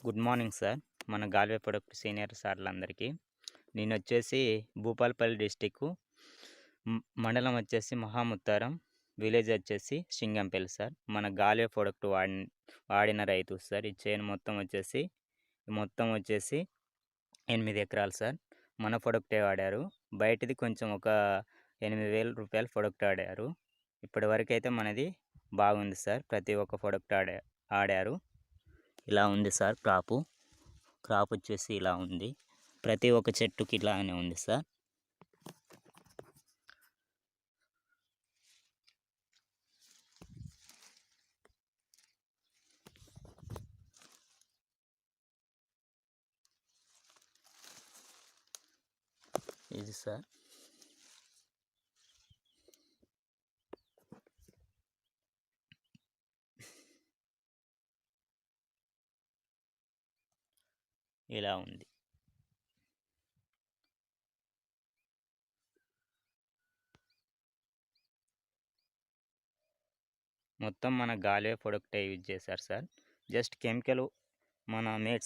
Good morning sir. మన గాల్వే product senior సార్లందరికీ. నేనొచ్చేసి Bhupalpally డిస్టిక్కు. మండలం వచ్చేసి మహాముత్తారం, విలేజ్ వచ్చేసి సింగంపల్లి సార్. మన గాల్వే ప్రొడక్ట్ వాడిన రైతు సార్. ఈ చేను మొత్తం వచ్చేసి 8 ఎకరాలు సార్. మన ప్రొడక్టే వాడారు. బయటిది కొంచెం ఒక 8,000 రూపాయలు ప్రొడక్ట్ ఆడారు. ఇప్పటివరకైతే మనది బాగుంది సార్. ప్రతి ఒక్క ప్రొడక్ట్ ఆడారు. ఇలా ఉంది సార్ క్రాప్ వచ్చేసి ఇలా ఉంది. ప్రతి ఒక్క చెట్టుకి ఇలానే ఉంది సార్. ఇది సార్. ఇలా ఉంది. మొత్తం మన గాల్వే ప్రొడక్టే యూజ్ చేశారు సార్. జస్ట్ కెమికల్ మన మేడ్స్